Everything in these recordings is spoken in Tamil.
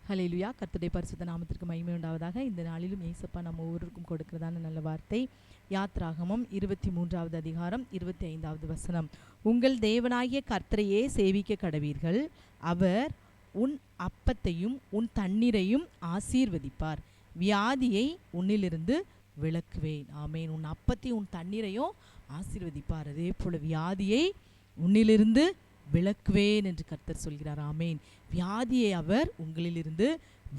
ஹல்லேலூயா. கர்த்தருடைய பரிசுத்த நாமத்திற்கு மகிமை உண்டாவதாக. இந்த நாளிலும் இயேசப்பா நம்ம ஒவ்வொருவருக்கும் கொடுக்கிறதான நல்ல வார்த்தை. யாத்ராகமம் 23வது அதிகாரம் 25வது வசனம். உங்கள் தேவனாகிய கர்த்தரையே சேவிக்க கடவீர்கள், அவர் உன் அப்பத்தையும் உன் தண்ணீரையும் ஆசீர்வதிப்பார், வியாதியை உன்னிலிருந்து விலக்குவேன். ஆமேன். உன் அப்பத்தையும் உன் தண்ணீரையும் ஆசீர்வதிப்பார், அதே போல வியாதியை உன்னிலிருந்து விலக்குவேன் என்று கர்த்தர் சொல்கிறார். ஆமேன். வியாதியை அவர் உங்களிலிருந்து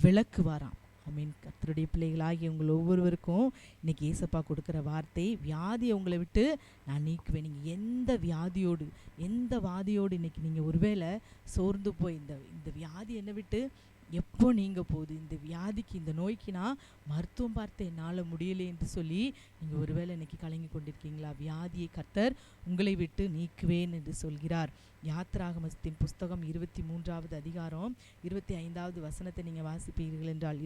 விலக்குவாராம். ஆமீன். கர்த்தருடைய பிள்ளைகளாகிய உங்கள் ஒவ்வொருவருக்கும் இன்னைக்கு ஏசப்பா கொடுக்குற வார்த்தை, வியாதியை உங்களை விட்டு நான் நீக்குவேன். நீங்கள் எந்த வாதியோடு இன்னைக்கு நீங்கள் ஒருவேளை சோர்ந்து போய் இந்த வியாதி என்னை விட்டு எப்போ நீங்க போகுது, இந்த வியாதிக்கு இந்த நோய்க்கு நான் மருத்துவம் பார்த்து என்னால் முடியலை என்று சொல்லி நீங்கள் ஒருவேளை இன்னைக்கு கலங்கி கொண்டிருக்கீங்களா? வியாதியை கர்த்தர் உங்களை விட்டு நீக்குவேன் என்று சொல்கிறார். யாத்ராகமத்தின் புஸ்தகம் 23வது அதிகாரம் 25வது வசனத்தை நீங்கள் வாசிப்பீர்கள் என்றால்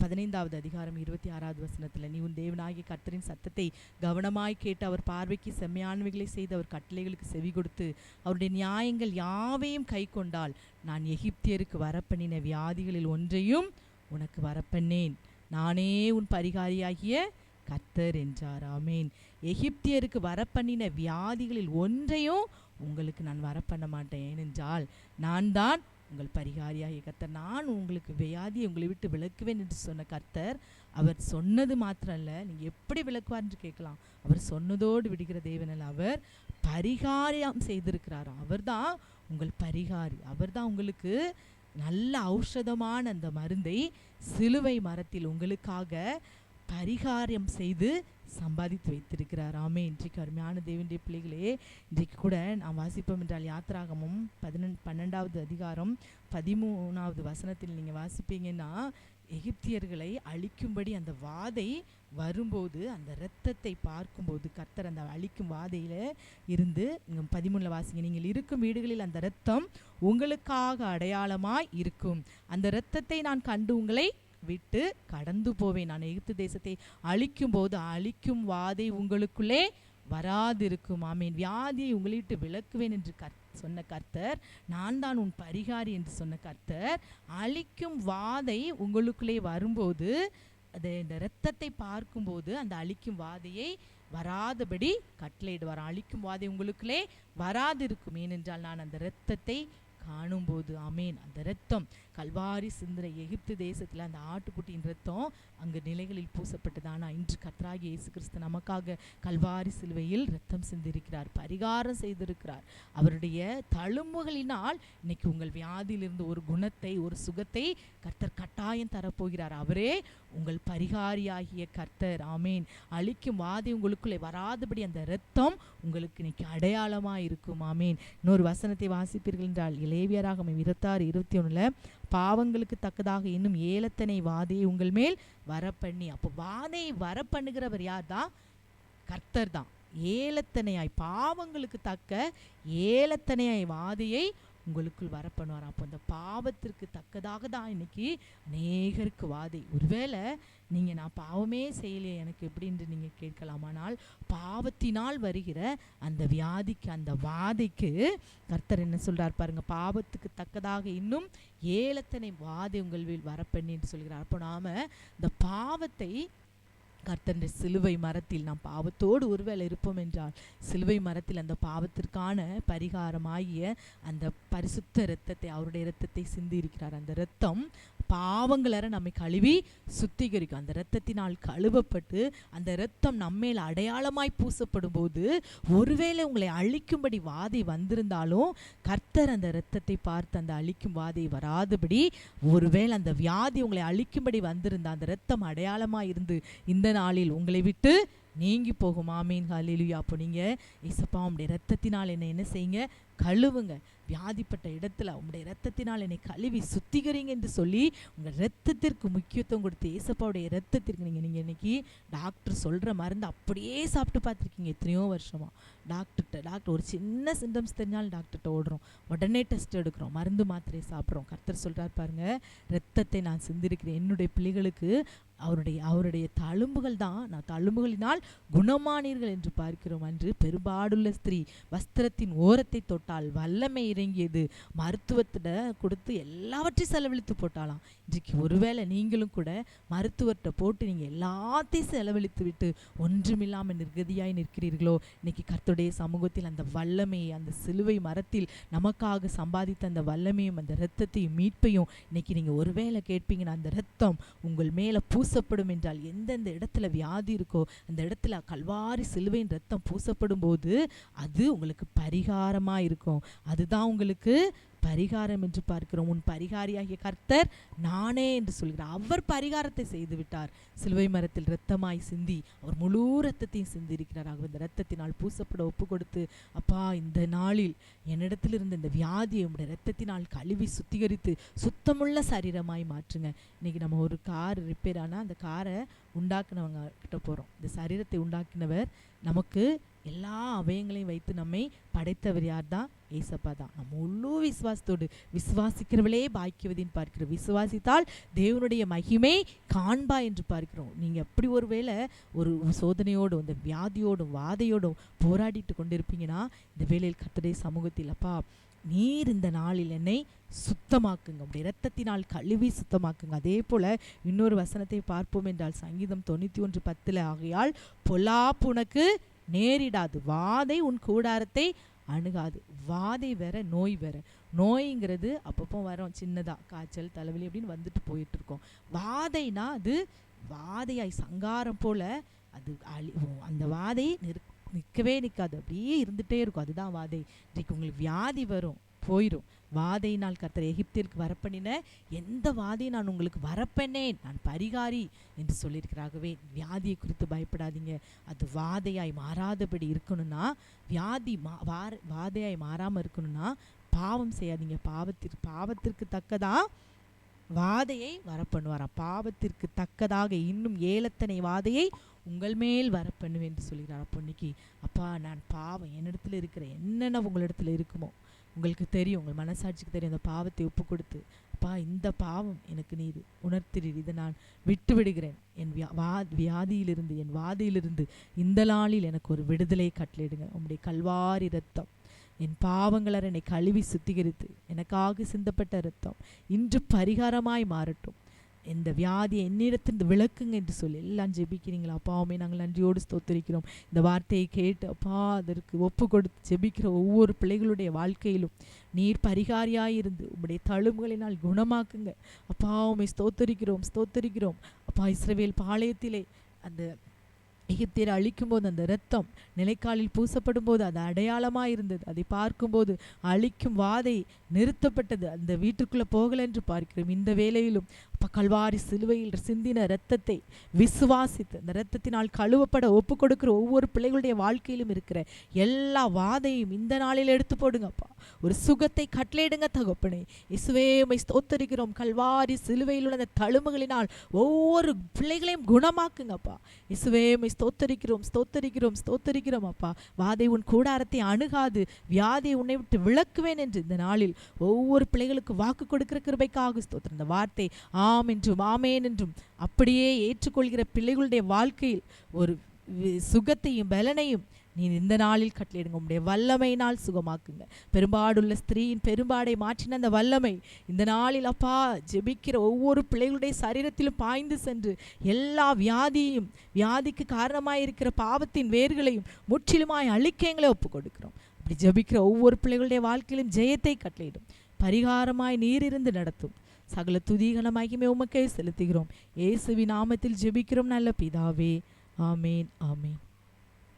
15வது அதிகாரம் 26வது வசனத்தில், நீ உன் தேவனாகிய கர்த்தரின் சத்தத்தை கவனமாய் கேட்டு அவர் பார்வைக்கு செம்மையானவைகளை செய்து அவர் கட்டளைகளுக்கு செவி கொடுத்து அவருடைய நியாயங்கள் யாவையும் கை கொண்டால் நான் எகிப்தியருக்கு வரப்பண்ணின வியாதிகளில் ஒன்றையும் உனக்கு வரப்பண்ணேன், நானே உன் பரிகாரியாகிய கர்த்தர் என்றார். ஆமேன். எகிப்தியருக்கு வரப்பண்ணின வியாதிகளில் ஒன்றையும் உங்களுக்கு நான் வரப்பண்ண மாட்டேன், ஏனென்றால் நான் தான் உங்கள் பரிகாரியாகிய கர்த்தர். நான் உங்களுக்கு வியாதியை உங்களை விட்டு விலக்குவேன் என்று சொன்ன கர்த்தர், அவர் சொன்னது மாத்திரம் இல்லை, நீங்கள் எப்படி விலக்குவார் என்று கேட்கலாம். அவர் சொன்னதோடு விடுகிற தேவன் அல்ல, அவர் பரிகாரியம் செய்திருக்கிறார். அவர் தான் உங்கள் பரிகாரி. அவர் தான் உங்களுக்கு நல்ல ஔஷதமான அந்த மருந்தை சிலுவை மரத்தில் உங்களுக்காக பரிகாரம் செய்து சம்பாதித்து வைத்திருக்கிறார். ஆமே. இன்றைக்கு அருமையான தேவனுடைய பிள்ளைகளே, இன்றைக்கு கூட நாம் வாசிப்போம் என்றால் யாத்ராகமம் 12வது அதிகாரம் 13வது வசனத்தில் நீங்கள் வாசிப்பீங்கன்னா, எகிப்தியர்களை அழிக்கும்படி அந்த வாதை வரும்போது அந்த இரத்தத்தை பார்க்கும்போது கர்த்தர் அந்த அழிக்கும் வாதையில் இருந்து 13 வாசிங்க, நீங்கள் இருக்கும் வீடுகளில் அந்த இரத்தம் உங்களுக்காக அடையாளமாய் இருக்கும், அந்த இரத்தத்தை நான் கண்டு உங்களை விட்டு கடந்து போவேன், நான் எகிப்து தேசத்தை அழிக்கும் போது அழிக்கும் வாதை உங்களுக்குள்ளே வராதிருக்கும். ஆமீன். வியாதியை உங்களை விட்டு விலக்குவேன் என்று சொன்ன கர்த்தர், நான் தான் உன் பரிகாரி என்று சொன்ன கர்த்தர், அழிக்கும் வாதை உங்களுக்குள்ளே வரும்போது இந்த இரத்தத்தை பார்க்கும்போது அந்த அழிக்கும் வாதையை வராதபடி கட்டளையிடுவார். அழிக்கும் வாதை உங்களுக்குள்ளே வராதிருக்கும், ஏனென்றால் நான் அந்த இரத்தத்தை காணும்போது. ஆமேன். அந்த இரத்தம் கல்வாரி சிந்திர எகிப்து தேசத்தில் அந்த ஆட்டுக்குட்டியின் இரத்தம் அங்கு நிலைகளில் பூசப்பட்டதானா, இன்று கர்த்தராகிய இயேசு கிறிஸ்து நமக்காக கல்வாரி சிலுவையில் இரத்தம் சிந்திருக்கிறார், பரிகாரம் செய்திருக்கிறார். அவருடைய தழும்புகளினால் இன்னைக்கு உங்கள் வியாதியிலிருந்து ஒரு குணத்தை, ஒரு சுகத்தை கர்த்தர் கட்டாயம் தரப்போகிறார். அவரே உங்கள் பரிகாரியாகிய கர்த்தர். ஆமேன். அழிக்கும் வாதை உங்களுக்குள்ளே வராதபடி அந்த இரத்தம் உங்களுக்கு இன்னைக்கு அடையாளமாக இருக்கும். ஆமேன். இன்னொரு வசனத்தை வாசிப்பீர்கள் என்றால் லேவியராகமம் 26:21, பாவங்களுக்கு தக்கதாக இன்னும் 7 வாதையை உங்கள் மேல் வரப்பண்ணி. அப்போ வாதையை வரப்பண்ணுகிறவர் யார் தான்? கர்த்தர் தான். 7 பாவங்களுக்கு தக்க 7 வாதையை உங்களுக்குள் வரப்பண்ணுவார். அப்போ அந்த பாவத்திற்கு தக்கதாக தான் இன்னைக்கு அநேகருக்கு வாதை. ஒருவேளை நீங்கள் நான் பாவமே செய்யலையே எனக்கு எப்படின்னு நீங்கள் கேட்கலாம். ஆனால் பாவத்தினால் வருகிற அந்த வியாதிக்கு, அந்த வாதைக்கு கர்த்தர் என்ன சொல்கிறார் பாருங்க, பாவத்துக்கு தக்கதாக இன்னும் 7 வாதை உங்கள் வீல் வரப்பண்ணி என்று சொல்கிறார். அப்போ நாம் இந்த பாவத்தை கர்த்தருடைய சிலுவை மரத்தில் நாம் பாவத்தோடு ஒருவேளை இருப்போம் என்றால் சிலுவை மரத்தில் அந்த பாவத்திற்கான பரிகாரமாகிய அந்த பரிசுத்த இரத்தத்தை, அவருடைய இரத்தத்தை சிந்தி இருக்கிறார். அந்த இரத்தம் பாவங்களற நம்மை கழுவி சுத்திகரிக்கும். அந்த இரத்தத்தினால் கழுவப்பட்டு அந்த இரத்தம் நம்மேல் அடையாளமாய் பூசப்படும் போது ஒருவேளை உங்களை அழிக்கும்படி வாதை வந்திருந்தாலும் கர்த்தர் அந்த இரத்தத்தை பார்த்து அந்த அழிக்கும் வாதை வராதபடி, ஒருவேளை அந்த வியாதி உங்களை அழிக்கும்படி வந்திருந்த அந்த இரத்தம் அடையாளமாய் இருந்து இந்த நாளில் உங்களை விட்டு நீங்கி போகும். ஆமீன். ஹல்லேலூயா. அப்போ நீங்கள் ஏசப்பா உம்முடைய இரத்தத்தினால் என்ன செய்யுங்க, கழுவுங்க, வியாதிப்பட்ட இடத்துல உங்களுடைய இரத்தத்தினால் என்னை கழுவி சுத்திகரிங்க என்று சொல்லி உங்கள் இரத்தத்திற்கு முக்கியத்துவம் கொடுத்து ஏசப்பாவுடைய இரத்தத்திற்கு நீங்கள் இன்னைக்கு டாக்டர் சொல்கிற மருந்து அப்படியே சாப்பிட்டு பார்த்துருக்கீங்க எத்தனையோ வருஷமாக. டாக்டர் ஒரு சின்ன சிம்டம்ஸ் தெரிஞ்சாலும் டாக்டர்கிட்ட ஓடுறோம், உடனே டெஸ்ட் எடுக்கிறோம், மருந்து மாத்திரை சாப்பிட்றோம். கர்த்தர் சொல்கிறார் பாருங்க, இரத்தத்தை நான் சிந்திருக்கிறேன் என்னுடைய பிள்ளைகளுக்கு, அவருடைய தழும்புகள் தான், நான் தழும்புகளினால் குணமானீர்கள் என்று பார்க்கிறோம். அன்று பெரும்பாடுள்ள ஸ்திரீ வஸ்திரத்தின் ஓரத்தை தொட்ட போட்டாள், வல்லமை இறங்கியது, மருத்துவத்திட கொடுத்து எல்லாவற்றையும் செலவழித்து போட்டாலாம். இன்றைக்கு ஒருவேளை நீங்களும் கூட மருத்துவர்கிட்ட போட்டு நீங்கள் எல்லாத்தையும் செலவழித்து விட்டு ஒன்றுமில்லாமல் நிர்கதியாய் நிற்கிறீர்களோ, இன்னைக்கு கர்த்தருடைய சமூகத்தில் அந்த வல்லமையை, அந்த சிலுவை மரத்தில் நமக்காக சம்பாதித்த அந்த வல்லமையும் அந்த இரத்தத்தையும் மீட்பையும் இன்னைக்கு நீங்கள் ஒருவேளை கேட்பீங்கன்னா, அந்த இரத்தம் உங்கள் மேலே பூசப்படும் என்றால், எந்தெந்த இடத்துல வியாதி இருக்கோ அந்த இடத்துல கல்வாரி சிலுவையின் இரத்தம் பூசப்படும் போது அது உங்களுக்கு பரிகாரமாக இருக்கும். அதுதான் உங்களுக்கு பரிகாரம் என்று பார்க்கிறோம். உன் பரிகாரியாகிய கர்த்தர் நானே என்று சொல்கிறார். அவர் பரிகாரத்தை செய்து விட்டார். சிலுவை மரத்தில் இரத்தமாய் சிந்தி அவர் முழு இரத்தத்தையும் சிந்தி இருக்கிறார். ஆகவே இந்த இரத்தத்தினால் பூசப்பட ஒப்பு கொடுத்து, அப்பா இந்த நாளில் என்னிடத்தில் இருந்த இந்த வியாதியை உடைய இரத்தத்தினால் கழுவி சுத்திகரித்து சுத்தமுள்ள சரீரமாய் மாற்றுங்க. இன்னைக்கு நம்ம ஒரு கார் ரிப்பேர் ஆனால் அந்த காரை உண்டாக்குனவங்க கிட்ட போகிறோம். இந்த சரீரத்தை உண்டாக்கினவர் நமக்கு எல்லா அவயங்களையும் வைத்து நம்மை படைத்தவர் யார் தான்? ஏசப்பா தான். நம்ம முழு விசுவாசத்தோடு விசுவாசிக்கிறவளே பாக்கியவதின்னு பார்க்கிறோம். விசுவாசித்தால் தேவனுடைய மகிமை காண்பா என்று பார்க்கிறோம். நீங்கள் எப்படி ஒருவேளை ஒரு சோதனையோடும் இந்த வியாதியோடும் வாதையோடும் போராடிட்டு கொண்டிருப்பீங்கன்னா, இந்த வேளையில் கர்த்தருடைய சமூகத்தில், அப்பா நீர் இந்த நாளில் என்னை சுத்தமாக்குங்க, உடைய இரத்தத்தினால் கழுவி சுத்தமாக்குங்க. அதே போல இன்னொரு வசனத்தை பார்ப்போம் என்றால் சங்கீதம் 91:10 ஆகையால் பொல்லாப்பு உனக்கு நேரிடாது, வாதை உன் கூடாரத்தை அணுகாது. வாதை வேற, நோய் வேற. நோய்ங்கிறது அப்பப்போ வரோம், சின்னதாக காய்ச்சல் தலைவலி அப்படின்னு வந்துட்டு போயிட்டு இருக்கோம். வாதைனா அது வாதையாய் சங்காரம் போல அது அந்த வாதை நிற்கவே நிற்காது, அப்படியே இருந்துகிட்டே இருக்கும். அதுதான் வாதை. இன்றைக்கு உங்களுக்கு வியாதி வரும், போயிடும். வாதையினால் கர்த்தர் எகிப்திற்கு வரப்பண்ணின எந்த வாதையை நான் உங்களுக்கு வரப்பண்ணேன், நான் பரிகாரி என்று சொல்லியிருக்கிறாகவே வியாதியை குறித்து பயப்படாதீங்க. அது வாதையாய் மாறாதபடி இருக்கணும்னா, வியாதி வாதையாய் மாறாமல் இருக்கணும்னா பாவம் செய்யாதீங்க. பாவத்திற்கு தக்கதா வாதையை வரப்பண்ணுவாராம். பாவத்திற்கு தக்கதாக இன்னும் 7 வாதையை உங்கள் மேல் வரப்பண்ணுவேன் என்று சொல்கிறார். அப்போ இன்னைக்கு, அப்பா நான் பாவம் என்னிடத்துல இருக்கிற என்னென்ன உங்களிடத்துல இருக்குமோ உங்களுக்கு தெரியும், உங்கள் மனசாட்சிக்கு தெரியும். அந்த பாவத்தை ஒப்பு கொடுத்து, அப்பா இந்த பாவம் எனக்கு நீர் உணர்த்துறீர், இதை நான் விட்டு விடுகிறேன். என் வியாதியிலிருந்து, என் வாதையிலிருந்து இந்த நாளில் எனக்கு ஒரு விடுதலை கட்டளையிடுங்க. உங்களுடைய கல்வாரி இரத்தம் என் பாவங்கள என்னை கழுவி சுத்திகரித்து எனக்காக சிந்தப்பட்ட இரத்தம் இன்று பரிகாரமாய் மாறட்டும். இந்த வியாதியை என்னிடத்திலிருந்து விளக்குங்க என்று சொல்லி எல்லாம் ஜெபிக்கிறீங்களா? அப்பாவுமே நாங்கள் நன்றியோடு ஸ்தோத்திரிக்கிறோம். இந்த வார்த்தையை கேட்டு அப்பா அதற்கு ஒப்பு கொடுத்து ஜெபிக்கிற ஒவ்வொரு பிள்ளைகளுடைய வாழ்க்கையிலும் நீர் பரிகாரியாயிருந்து உம்முடைய தழும்புகளினால் குணமாக்குங்க. அப்பாவுமே ஸ்தோத்தரிக்கிறோம். அப்பா இஸ்ரவேல் பாளையத்திலே அந்த எகிப்தியரை அழிக்கும் போது அந்த இரத்தம் நிலைக்காலில் பூசப்படும் போது அது அடையாளமாக இருந்தது. அதை பார்க்கும்போது அழிக்கும் வாதை நிறுத்தப்பட்டது, அந்த வீட்டுக்குள்ளே போகல என்று பார்க்கிறோம். இந்த வேளையிலும் அப்பா கல்வாரி சிலுவையில் சிந்தின இரத்தத்தை விசுவாசித்து அந்த இரத்தத்தினால் கழுவப்பட ஒப்பு கொடுக்கிற ஒவ்வொரு பிள்ளைகளுடைய வாழ்க்கையிலும் இருக்கிற எல்லா வாதையும் இந்த நாளில் எடுத்து போடுங்கப்பா. ஒரு சுகத்தை கட்டளையிடுங்க தகப்பனே. இயேசுவே உம்மை ஸ்தோத்தரிக்கிறோம். கல்வாரி சிலுவையில் உள்ள அந்த தழும்புகளினால் ஒவ்வொரு பிள்ளைகளையும் குணமாக்குங்கப்பா. இயேசுவே உம்மை ஸ்தோத்தரிக்கிறோம் அப்பா. வாதை உன் கூடாரத்தை அணுகாது, வியாதியை உன்னை விட்டு விளக்குவேன் என்று இந்த நாளில் ஒவ்வொரு பிள்ளைகளுக்கு வாக்கு கொடுக்கிற கிருபைக்காக ஸ்தோத்திரம். இந்த வார்த்தை ஆம் என்றும் ஆமேன் என்றும் அப்படியே ஏற்றுக்கொள்கிற பிள்ளைகளுடைய வாழ்க்கையில் ஒரு சுகத்தையும் பலனையும் நீ இந்த நாளில் கட்டளையிடுங்க. உம்முடைய வல்லமையினால் சுகமாக்குங்க. பெரும்பாடுள்ள ஸ்திரீயின் பெரும்பாடை மாற்றின அந்த வல்லமை இந்த நாளில் அப்பா ஜெபிக்கிற ஒவ்வொரு பிள்ளைகளுடைய சரீரத்திலும் பாய்ந்து சென்று எல்லா வியாதிக்கு காரணமாயிருக்கிற பாவத்தின் வேர்களையும் முற்றிலுமாய் அழிக்க எங்களை ஒப்பு கொடுக்கிறோம். அப்படி ஜெபிக்கிற ஒவ்வொரு பிள்ளைகளுடைய வாழ்க்கையிலும் ஜெயத்தை கட்டளையிடும். பரிகாரமாய் நீர் இருந்து நடத்தும். சகல துதிகன மகிமை உமக்கே செலுத்துகிறோம். இயேசுவின் நாமத்தில் ஜெபிக்கிறோம் நல்ல பிதாவே. ஆமேன்.